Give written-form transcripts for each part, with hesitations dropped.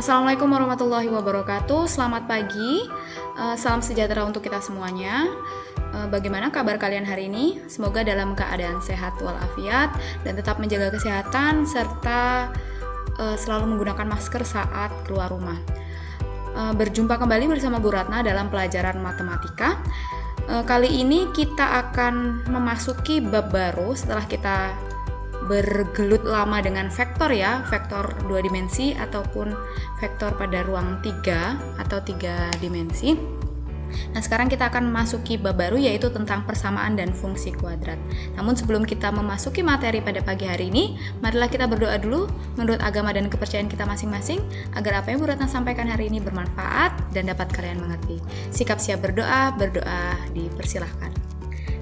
Assalamualaikum warahmatullahi wabarakatuh. Selamat pagi, salam sejahtera untuk kita semuanya. Bagaimana kabar kalian hari ini? Semoga dalam keadaan sehat walafiat dan tetap menjaga kesehatan serta selalu menggunakan masker saat keluar rumah. Berjumpa kembali bersama Bu Ratna dalam pelajaran matematika. Kali ini kita akan memasuki bab baru setelah kita bergelut lama dengan vektor ya, vektor 2 dimensi ataupun vektor pada ruang 3 atau 3 dimensi. Nah, sekarang kita akan memasuki bab baru yaitu tentang persamaan dan fungsi kuadrat. Namun sebelum kita memasuki materi pada pagi hari ini, marilah kita berdoa dulu menurut agama dan kepercayaan kita masing-masing agar apa yang Bu Ratna sampaikan hari ini bermanfaat dan dapat kalian mengerti. Sikap siap berdoa dipersilahkan.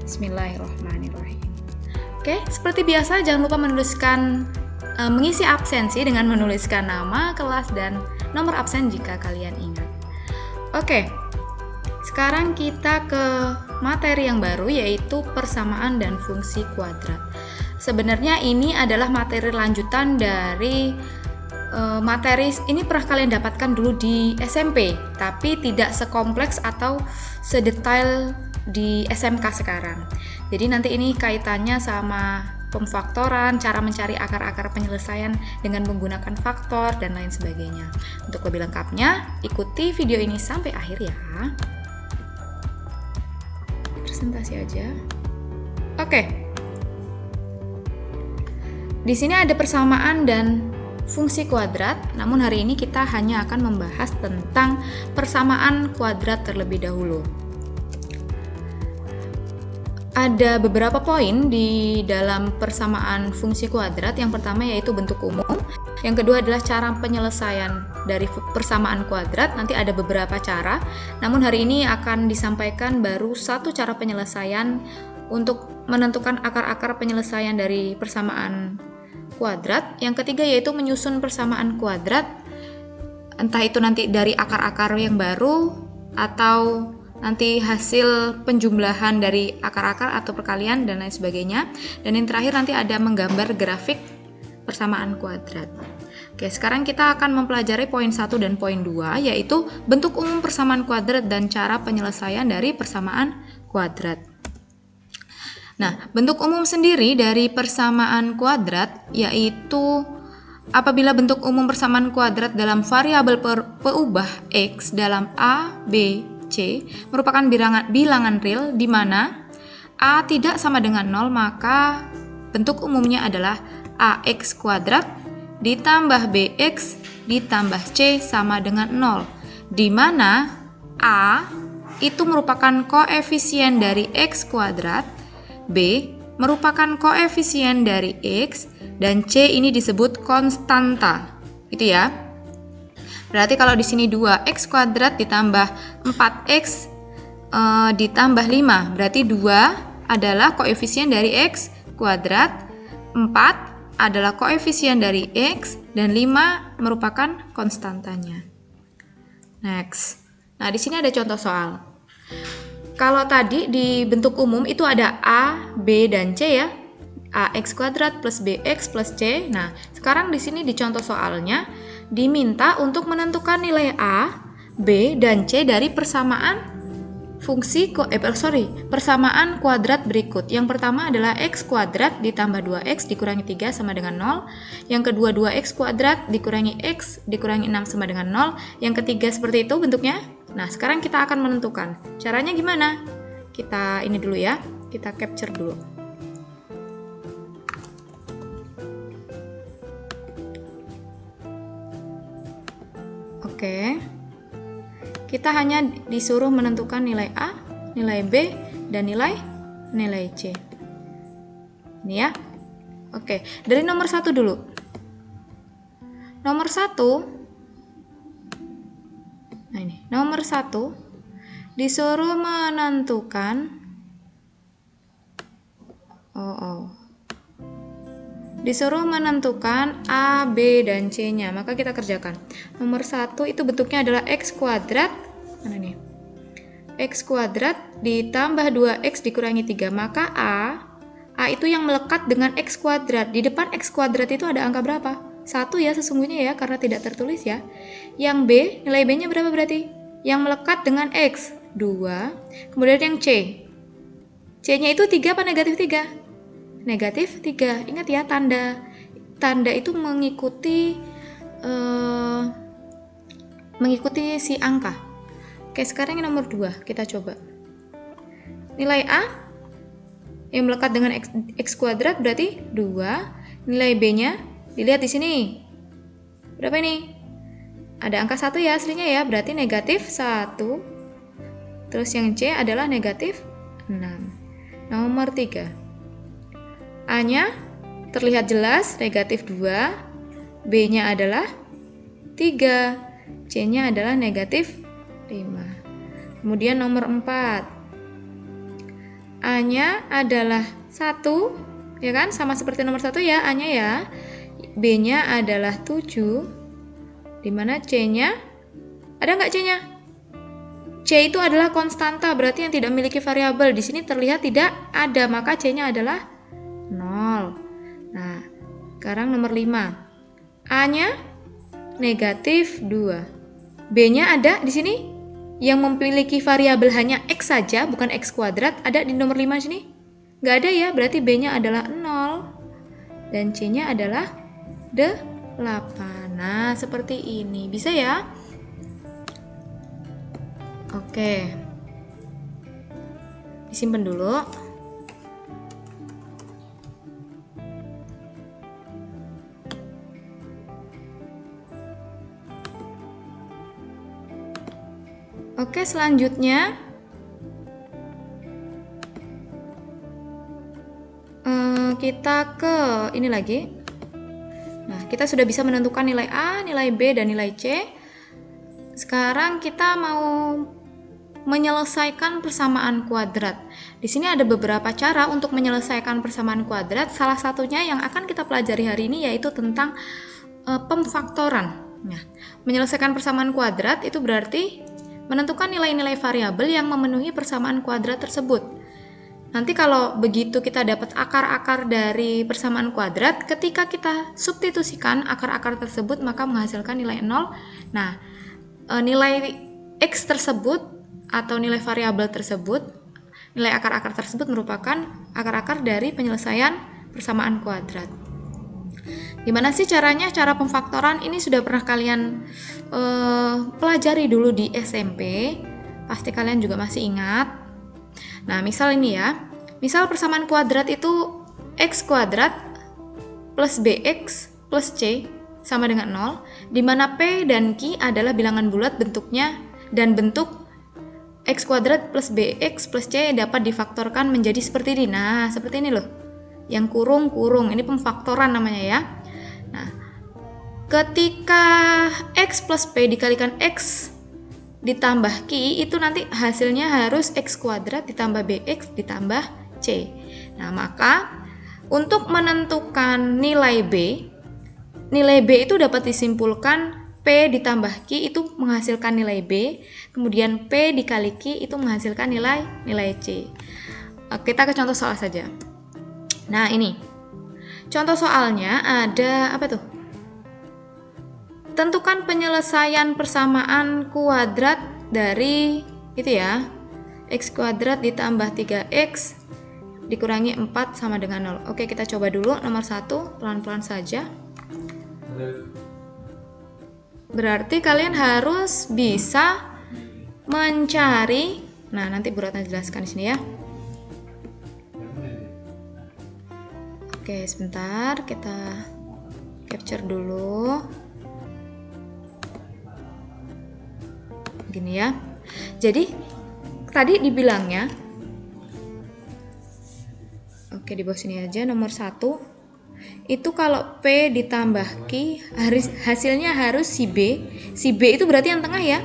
Bismillahirrahmanirrahim. Oke, seperti biasa jangan lupa mengisi absensi dengan menuliskan nama, kelas, dan nomor absen jika kalian ingat. Oke, sekarang kita ke materi yang baru yaitu persamaan dan fungsi kuadrat. Sebenarnya ini adalah materi lanjutan dari materi ini pernah kalian dapatkan dulu di SMP, tapi tidak sekompleks atau sedetail di SMK sekarang. Jadi nanti ini kaitannya sama pemfaktoran, cara mencari akar-akar penyelesaian dengan menggunakan faktor dan lain sebagainya. Untuk lebih lengkapnya, ikuti video ini sampai akhir ya. Presentasi aja. Oke. Di sini ada persamaan dan fungsi kuadrat, namun hari ini kita hanya akan membahas tentang persamaan kuadrat terlebih dahulu. Ada beberapa poin di dalam persamaan fungsi kuadrat. Yang pertama yaitu bentuk umum, yang kedua adalah cara penyelesaian dari persamaan kuadrat. Nanti ada beberapa cara, namun hari ini akan disampaikan baru satu cara penyelesaian untuk menentukan akar-akar penyelesaian dari persamaan kuadrat. Yang ketiga yaitu menyusun persamaan kuadrat, entah itu nanti dari akar-akar yang baru atau nanti hasil penjumlahan dari akar-akar atau perkalian dan lain sebagainya. Dan yang terakhir nanti ada menggambar grafik persamaan kuadrat. Oke, sekarang kita akan mempelajari poin 1 dan poin 2 yaitu bentuk umum persamaan kuadrat dan cara penyelesaian dari persamaan kuadrat. Nah, bentuk umum sendiri dari persamaan kuadrat yaitu apabila bentuk umum persamaan kuadrat dalam variabel peubah x dalam a, b, C merupakan bilangan real di mana A tidak sama dengan 0, maka bentuk umumnya adalah AX kuadrat ditambah BX ditambah C sama dengan 0, di mana A itu merupakan koefisien dari X kuadrat, B merupakan koefisien dari X, dan C ini disebut konstanta. Itu ya. Berarti kalau di sini 2x kuadrat ditambah 4x ditambah 5, berarti 2 adalah koefisien dari x kuadrat, 4 adalah koefisien dari x, dan 5 merupakan konstantanya. Next. Nah, di sini ada contoh soal. Kalau tadi di bentuk umum itu ada a, b, dan c ya. Ax kuadrat plus bx plus c. Nah, sekarang di sini di contoh soalnya diminta untuk menentukan nilai A, B, dan C dari persamaan persamaan kuadrat berikut. Yang pertama adalah x kuadrat ditambah 2x dikurangi 3 sama dengan 0. Yang kedua 2x kuadrat dikurangi x dikurangi 6 sama dengan 0. Yang ketiga seperti itu bentuknya. Nah, sekarang kita akan menentukan. Caranya gimana? Kita ini dulu ya. Kita capture dulu. Oke, kita hanya disuruh menentukan nilai A, nilai B, dan nilai C. Ini ya. Oke, dari nomor 1 dulu. Nomor 1, nah ini, nomor 1 disuruh menentukan disuruh menentukan A, B, dan C-nya. Maka kita kerjakan. Nomor 1 itu bentuknya adalah x kuadrat. Mana nih? X kuadrat ditambah 2x dikurangi 3. Maka A itu yang melekat dengan x kuadrat. Di depan x kuadrat itu ada angka berapa? 1 ya sesungguhnya ya, karena tidak tertulis ya. Yang B, nilai B-nya berapa berarti? Yang melekat dengan X, 2. Kemudian yang C. C-nya itu 3 apa negatif 3? Negatif 3. Ingat ya, tanda itu mengikuti si angka. Oke, sekarang yang nomor 2 kita coba. Nilai A yang melekat dengan X kuadrat berarti 2. Nilai B-nya dilihat di sini. Berapa ini? Ada angka 1 ya aslinya ya, berarti negatif 1. Terus yang C adalah negatif 6. Nomor 3. A-nya terlihat jelas negatif 2. B-nya adalah 3. C-nya adalah negatif 5. Kemudian nomor 4. A-nya adalah 1, ya kan? Sama seperti nomor 1 ya, A-nya ya. B-nya adalah 7. Dimana C-nya? Ada nggak C-nya? C itu adalah konstanta, berarti yang tidak memiliki variabel. Di sini terlihat tidak ada, maka C-nya adalah 0. Nah, sekarang nomor 5. A-nya negatif 2. B-nya ada di sini? Yang memiliki variabel hanya X saja, bukan X kuadrat, ada di nomor 5 sini? Nggak ada ya, berarti B-nya adalah 0. Dan C-nya adalah 8. Nah, seperti ini. Bisa ya? Oke. Disimpan dulu. Oke, selanjutnya kita ke ini lagi. Nah, kita sudah bisa menentukan nilai A, nilai B, dan nilai C. Sekarang kita mau menyelesaikan persamaan kuadrat. Di sini ada beberapa cara untuk menyelesaikan persamaan kuadrat. Salah satunya yang akan kita pelajari hari ini yaitu tentang pemfaktoran. Nah, menyelesaikan persamaan kuadrat itu berarti menentukan nilai-nilai variabel yang memenuhi persamaan kuadrat tersebut. Nanti kalau begitu kita dapat akar-akar dari persamaan kuadrat, ketika kita substitusikan akar-akar tersebut maka menghasilkan nilai 0. Nah, nilai X tersebut atau nilai variabel tersebut, nilai akar-akar tersebut merupakan akar-akar dari penyelesaian persamaan kuadrat. Gimana sih caranya? Cara pemfaktoran ini sudah pernah kalian pelajari dulu di SMP. Pasti kalian juga masih ingat. Nah, misal ini ya. Misal persamaan kuadrat itu X kuadrat plus BX plus C sama dengan 0, di mana P dan Q adalah bilangan bulat bentuknya, dan bentuk X kuadrat plus BX plus C dapat difaktorkan menjadi seperti ini. Nah, seperti ini loh. Yang kurung-kurung, ini pemfaktoran namanya ya. Nah, ketika X plus P dikalikan X ditambah Q, itu nanti hasilnya harus X kuadrat ditambah BX ditambah C. Nah, maka untuk menentukan nilai B itu dapat disimpulkan P ditambah Q itu menghasilkan nilai B, kemudian P dikali Q itu menghasilkan nilai C. Kita ke contoh soal saja. Nah, ini contoh soalnya ada apa tuh? Tentukan penyelesaian persamaan kuadrat dari itu ya, X kuadrat ditambah 3X dikurangi 4 sama dengan 0. Oke, kita coba dulu nomor 1, pelan-pelan saja. Berarti kalian harus bisa mencari. Nah, nanti Bu Ratna jelaskan di sini ya. Oke, sebentar kita capture dulu. Gini ya. Jadi tadi dibilangnya, oke, di bawah sini aja nomor 1. Itu kalau P ditambah Q hasilnya harus si B. Si B itu berarti yang tengah ya.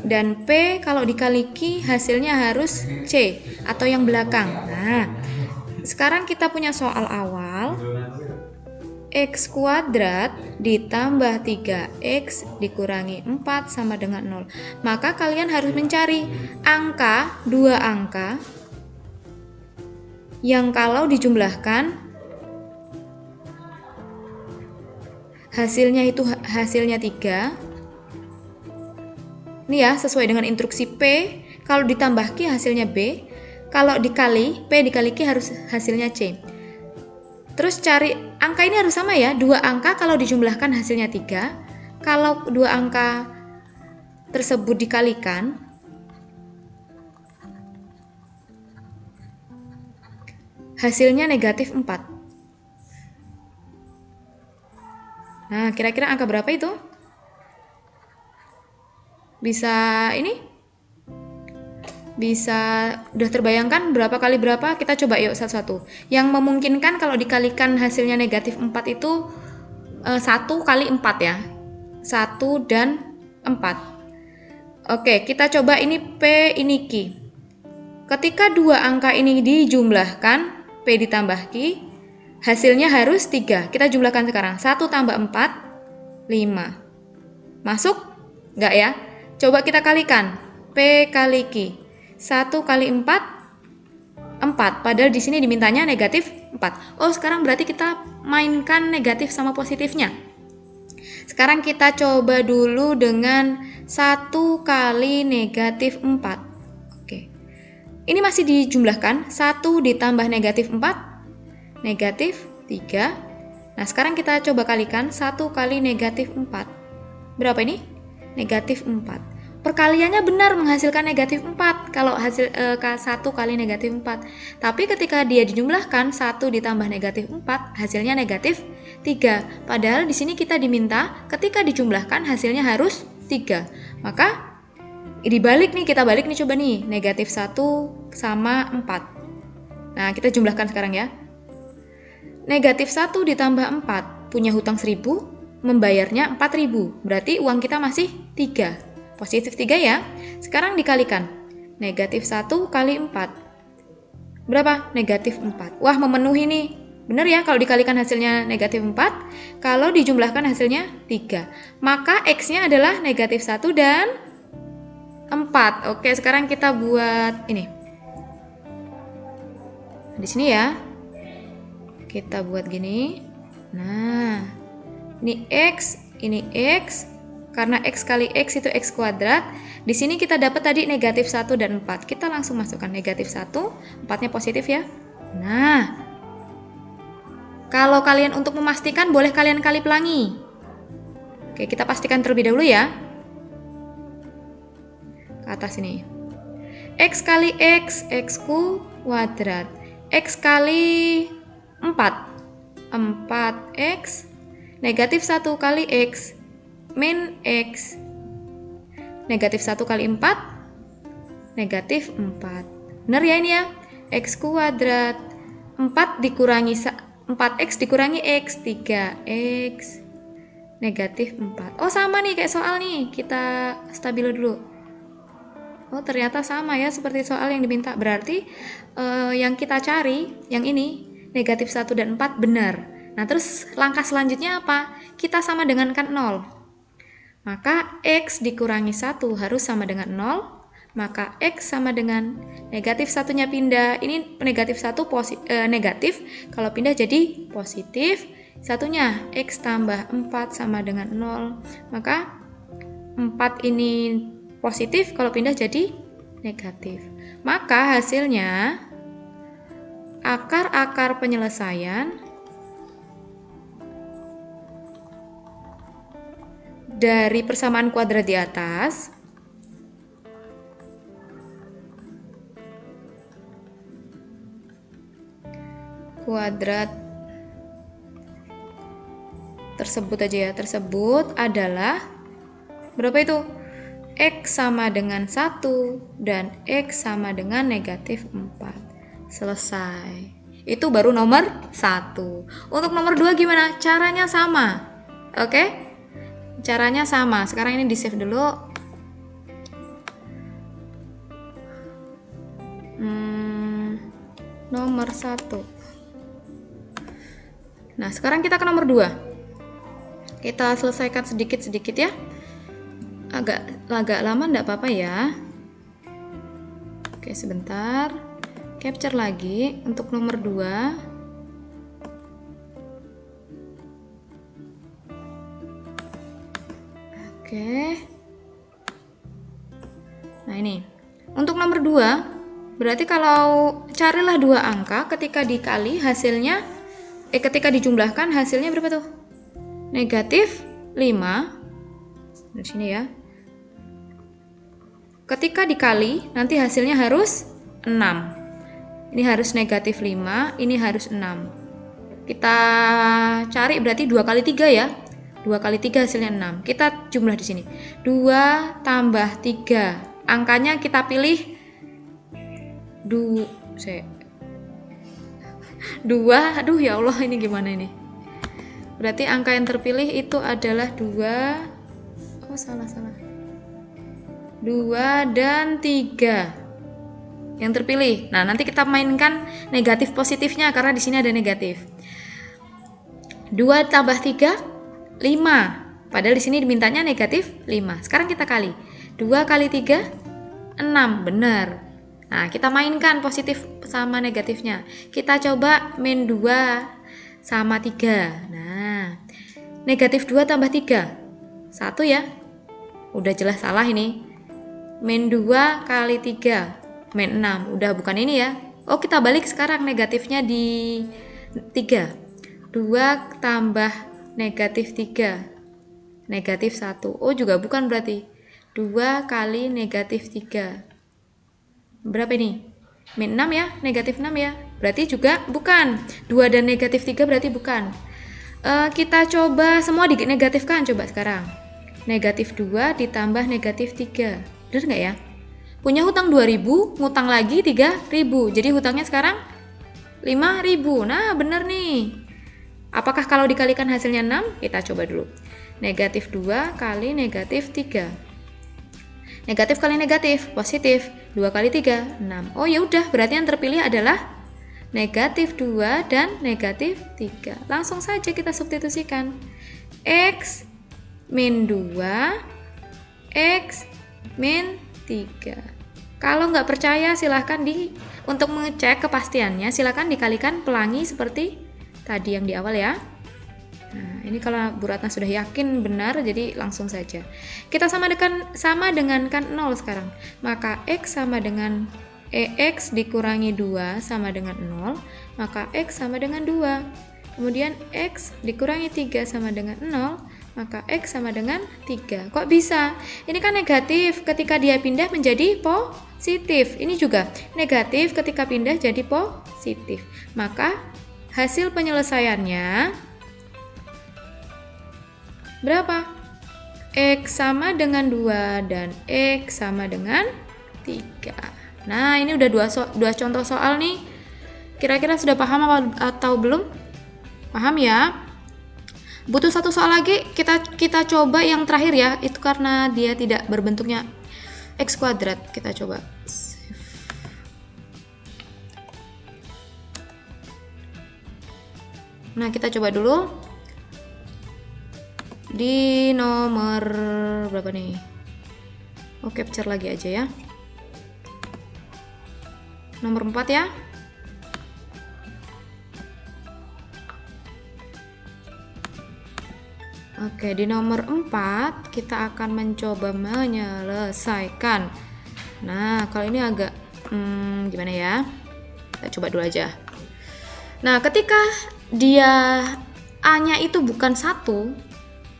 Dan P kalau dikali Q hasilnya harus C atau yang belakang. Nah, sekarang kita punya soal awal. X kuadrat ditambah 3X dikurangi 4 sama dengan 0. Maka kalian harus mencari dua angka yang kalau dijumlahkan hasilnya itu hasilnya 3. Ini ya, sesuai dengan instruksi P. Kalau ditambah Q hasilnya B. Kalau dikali, P dikali Q harus hasilnya C. Terus cari, angka ini harus sama ya. 2 angka kalau dijumlahkan hasilnya 3. Kalau 2 angka tersebut dikalikan, hasilnya negatif 4. Nah, kira-kira angka berapa itu? Bisa ini? Bisa udah terbayangkan berapa kali berapa? Kita coba yuk satu-satu. Yang memungkinkan kalau dikalikan hasilnya negatif 4 itu 1 kali 4 ya. 1 dan 4. Oke, kita coba ini P, ini Q. Ketika 2 angka ini dijumlahkan, P ditambah Q, hasilnya harus 3. Kita jumlahkan sekarang. 1 tambah 4, 5. Masuk? Enggak ya? Coba kita kalikan. P kali Q. 1 kali 4, 4. Padahal di sini dimintanya negatif 4. Oh, sekarang berarti kita mainkan negatif sama positifnya. Sekarang kita coba dulu dengan 1 kali negatif 4. Oke. Ini masih dijumlahkan. 1 ditambah negatif 4, negatif 3. Nah, sekarang kita coba kalikan 1 kali negatif 4. Berapa ini? Negatif 4. Perkaliannya benar menghasilkan negatif 4 kalau hasil 1 kali negatif 4. Tapi ketika dia dijumlahkan 1 ditambah negatif 4 hasilnya negatif 3. Padahal di sini kita diminta ketika dijumlahkan hasilnya harus 3. Maka dibalik nih, kita balik nih coba nih. Negatif 1 sama 4. Nah, kita jumlahkan sekarang ya. Negatif 1 ditambah 4 punya hutang 1000, membayarnya 4000. Berarti uang kita masih 3. Positif 3 ya. Sekarang dikalikan. Negatif 1 kali 4. Berapa? Negatif 4. Wah, memenuhi nih. Benar ya kalau dikalikan hasilnya negatif 4. Kalau dijumlahkan hasilnya 3. Maka X-nya adalah negatif 1 dan 4. Oke, sekarang kita buat ini. Di sini ya. Kita buat gini. Nah, ini X, ini X. Karena X kali X itu X kuadrat. Di sini kita dapat tadi negatif 1 dan 4. Kita langsung masukkan negatif 1, 4-nya positif ya. Nah, kalau kalian untuk memastikan boleh kalian kali pelangi. Oke, kita pastikan terlebih dahulu ya. Ke atas ini. X kali X, X kuadrat. X kali 4, 4X. Negatif 1 kali X. Min X. Negatif 1 kali 4, negatif 4. Benar ya ini ya? X kuadrat. 4 dikurangi 4X dikurangi X, 3X. Negatif 4. Oh, sama nih kayak soal nih. Kita stabilo dulu. Oh, ternyata sama ya seperti soal yang diminta. Berarti yang kita cari, yang ini, negatif 1 dan 4 benar. Nah, terus langkah selanjutnya apa? Kita sama dengankan 0. Maka X dikurangi 1 harus sama dengan 0. Maka X sama dengan negatif 1-nya pindah. Ini negatif 1 negatif. Kalau pindah jadi positif. Satunya X tambah 4 sama dengan 0. Maka 4 ini positif. Kalau pindah jadi negatif. Maka hasilnya akar-akar penyelesaian dari persamaan kuadrat di atas kuadrat tersebut aja ya, tersebut adalah berapa itu? X sama dengan 1 dan X sama dengan negatif 4. Selesai. Itu baru nomor 1. Untuk nomor 2 gimana? Caranya sama. Oke? Caranya sama. Sekarang ini di save dulu. Nomor 1. Nah, sekarang kita ke nomor 2. Kita selesaikan sedikit-sedikit ya. Agak lama enggak apa-apa ya. Oke, sebentar. Capture lagi untuk nomor 2. Oke. Nah ini. Untuk nomor 2, berarti kalau carilah dua angka ketika dikali hasilnya, ketika dijumlahkan hasilnya berapa tuh? Negatif 5. Dari sini ya. Ketika dikali, nanti hasilnya harus 6. Ini harus negatif 5, ini harus 6. Kita cari berarti 2 kali 3 ya. 2 kali 3 hasilnya 6. Kita jumlah di sini. 2 tambah 3. Angkanya kita pilih 2. Aduh ya Allah, ini gimana ini? Berarti angka yang terpilih itu adalah 2. Oh, salah. 2 dan 3 yang terpilih. Nah, nanti kita mainkan negatif positifnya karena di sini ada negatif. 2 tambah 3, 5. Padahal di sini dimintanya negatif 5. Sekarang kita kali. 2 kali 3, 6. Benar. Nah, kita mainkan positif sama negatifnya. Kita coba min 2 sama 3. Nah, negatif 2 tambah 3. 1 ya. Udah jelas salah ini. Min 2 kali 3. Min 6. Udah bukan ini ya. Oh, kita balik sekarang negatifnya di 3. 2 tambah negatif 3. Negatif 1. Oh, juga bukan berarti. 2 kali negatif 3. Berapa ini? Min 6 ya, negatif 6 ya. Berarti juga bukan. 2 dan negatif 3 berarti bukan. Kita coba semua dinegatifkan coba sekarang. Negatif 2 ditambah negatif 3. Bener nggak ya? Punya hutang 2.000, ngutang lagi 3.000. Jadi hutangnya sekarang 5.000. Nah, bener nih. Apakah kalau dikalikan hasilnya 6? Kita coba dulu. Negatif 2 kali negatif 3. Negatif kali negatif, positif. 2 kali 3, 6. Oh ya udah, berarti yang terpilih adalah negatif 2 dan negatif 3. Langsung saja kita substitusikan. X min 2, X min 3. Kalau nggak percaya silahkan untuk mengecek kepastiannya silahkan dikalikan pelangi seperti tadi yang di awal ya. Nah, ini kalau Bu Ratna sudah yakin benar, jadi langsung saja. Kita sama dengankan 0 sekarang. Maka X sama dengan EX dikurangi 2 sama dengan 0, maka X sama dengan 2. Kemudian X dikurangi 3 sama dengan 0, maka X sama dengan 3. Kok bisa? Ini kan negatif ketika dia pindah menjadi positif. Ini juga negatif ketika pindah jadi positif. Maka hasil penyelesaiannya berapa? X sama dengan 2 dan X sama dengan 3. Nah, ini udah dua contoh soal nih. Kira-kira sudah paham atau belum? Paham ya? Butuh satu soal lagi, kita coba yang terakhir ya. Itu karena dia tidak berbentuknya X kuadrat. Kita coba. Nah, kita coba dulu. Di nomor berapa nih? Oh, capture lagi aja ya. Nomor 4 ya. Oke, di nomor 4 kita akan mencoba menyelesaikan. Nah, kalau ini agak gimana ya? Kita coba dulu aja. Nah, ketika dia A-nya itu bukan 1,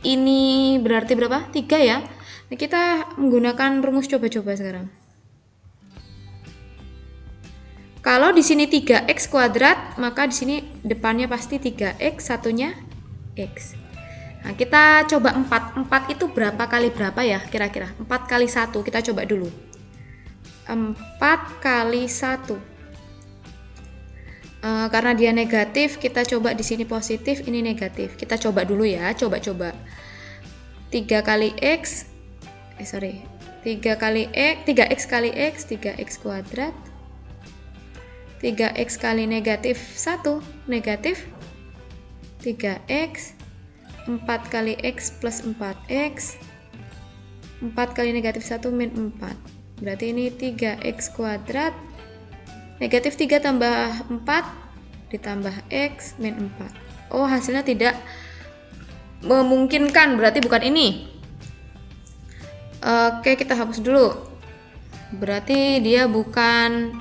ini berarti berapa? 3 ya. Nah, kita menggunakan rumus coba-coba sekarang. Kalau di sini 3x kuadrat, maka di sini depannya pasti 3x, satunya x. Nah, kita coba 4. 4 itu berapa kali berapa ya kira-kira? 4 kali 1, kita coba dulu. 4 kali 1. Karena dia negatif, kita coba di sini positif, ini negatif. Kita coba dulu ya, coba-coba. 3 kali x, 3x kali x, 3x kuadrat. 3x kali negatif 1, negatif 3x. 4 kali x plus 4x. 4 kali negatif 1 min 4. Berarti ini 3x kuadrat. Negatif 3 tambah 4 ditambah x min 4. Oh, hasilnya tidak memungkinkan, berarti bukan ini. Oke, kita hapus dulu. Berarti dia bukan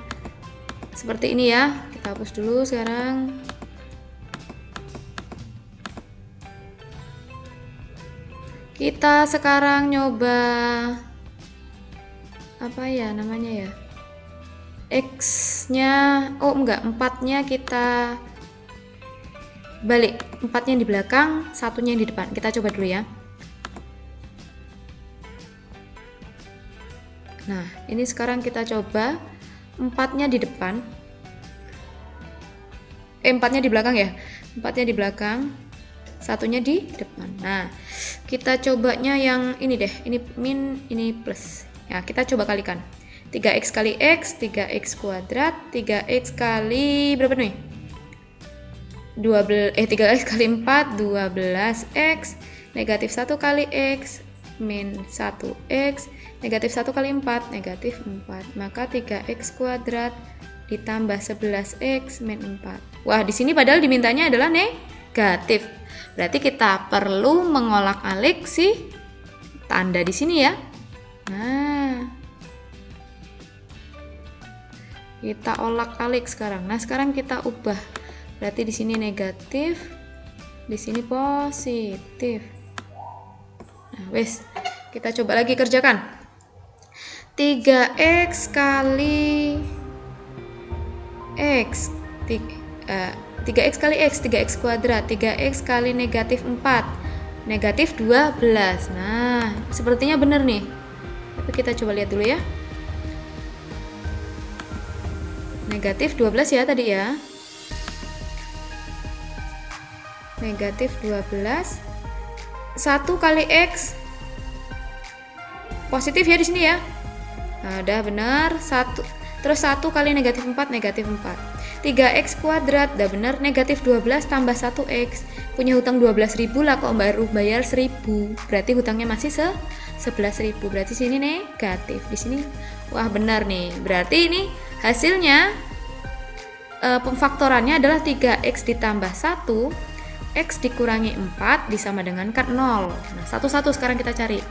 seperti ini ya. Kita hapus dulu sekarang. Kita sekarang nyoba apa ya namanya ya? X-nya, oh enggak, 4-nya kita balik. 4-nya di belakang, 1-nya di depan. Kita coba dulu ya. Nah, ini sekarang kita coba 4-nya di depan. 4-nya di belakang ya. 4-nya di belakang, 1-nya di depan. Nah, kita cobanya yang ini deh. Ini min, ini plus. Ya, kita coba kalikan. 3x kali x, 3x kuadrat, 3x kali berapa nih? 3x kali 4, 12x, negatif 1 kali x, min 1x, negatif 1 kali 4, negatif 4. Maka 3x kuadrat ditambah 11x min 4. Wah, di sini padahal dimintanya adalah negatif. Berarti kita perlu mengolak-alik si tanda di sini ya. Nah, kita olak-alik sekarang. Nah, sekarang kita ubah. Berarti di sini negatif, di sini positif. Nah, wes, kita coba lagi kerjakan. 3x kali x, 3x kali x, 3x kuadrat, 3x kali negatif 4, negatif 12. Nah, sepertinya benar nih. Tapi kita coba lihat dulu ya. Negatif 12 ya tadi ya. Negatif 12. 1 kali x. Positif ya di sini ya. Nah, udah benar. 1. Terus 1 kali negatif 4, negatif 4. 3x kuadrat, udah bener, negatif 12 tambah 1x. Punya hutang 12.000 lah, kok baru bayar 1.000. Berarti hutangnya masih 11.000. Berarti sini negatif. Di sini wah benar nih. Berarti ini hasilnya pemfaktorannya adalah 3x ditambah 1, x dikurangi 4 disama dengan 0. Nah, 1 sekarang kita cari.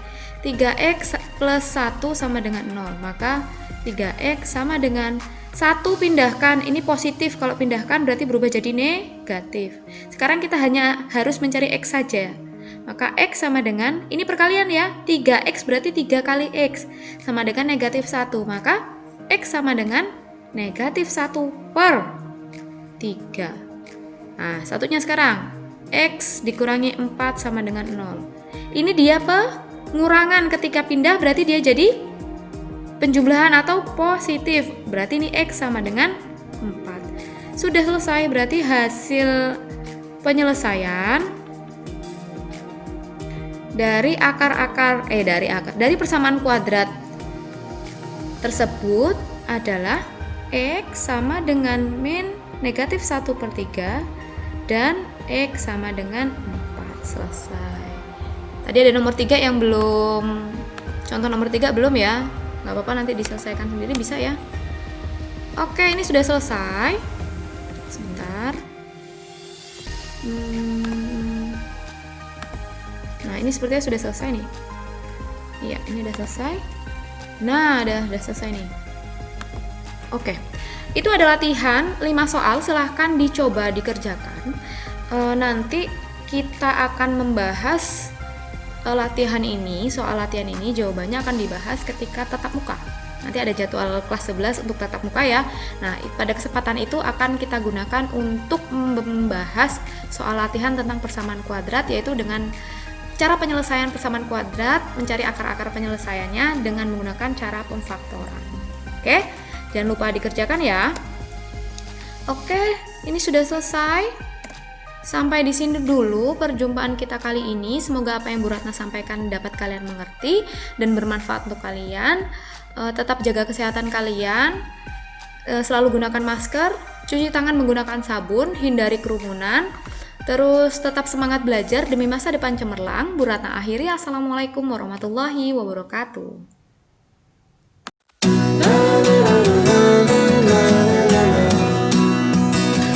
3x plus 1 sama dengan 0. Maka 3x sama dengan 1 pindahkan, ini positif, kalau pindahkan berarti berubah jadi negatif. Sekarang kita hanya harus mencari x saja. Maka x sama dengan, ini perkalian ya, 3x berarti 3 kali x sama dengan negatif 1. Maka x sama dengan negatif 1 per 3. Nah, satunya sekarang, x dikurangi 4 sama dengan 0. Ini dia pengurangan, ketika pindah berarti dia jadi penjumlahan atau positif. Berarti ini x sama dengan 4. Sudah selesai, berarti hasil penyelesaian dari dari persamaan kuadrat tersebut adalah x sama dengan min negatif 1/3 dan x sama dengan 4. Selesai. Tadi ada nomor 3 yang belum, contoh nomor 3 belum ya. Nggak apa-apa, nanti diselesaikan sendiri bisa ya. Oke, ini sudah selesai. Sebentar. Nah, ini sepertinya sudah selesai nih. Iya, ini udah selesai. Nah, udah selesai nih. Oke. Itu ada latihan 5 soal, silahkan dicoba dikerjakan. Nanti kita akan membahas latihan ini, soal latihan ini jawabannya akan dibahas ketika tatap muka. Nanti ada jadwal kelas 11 untuk tatap muka ya. Nah, pada kesempatan itu akan kita gunakan untuk membahas soal latihan tentang persamaan kuadrat, yaitu dengan cara penyelesaian persamaan kuadrat, mencari akar-akar penyelesaiannya dengan menggunakan cara pemfaktoran. Oke, jangan lupa dikerjakan ya. Oke, ini sudah selesai. Sampai di sini dulu perjumpaan kita kali ini. Semoga apa yang Bu Ratna sampaikan dapat kalian mengerti dan bermanfaat untuk kalian. Tetap jaga kesehatan kalian. Selalu gunakan masker, cuci tangan menggunakan sabun, hindari kerumunan. Terus tetap semangat belajar demi masa depan cemerlang. Bu Ratna akhiri. Assalamualaikum warahmatullahi wabarakatuh.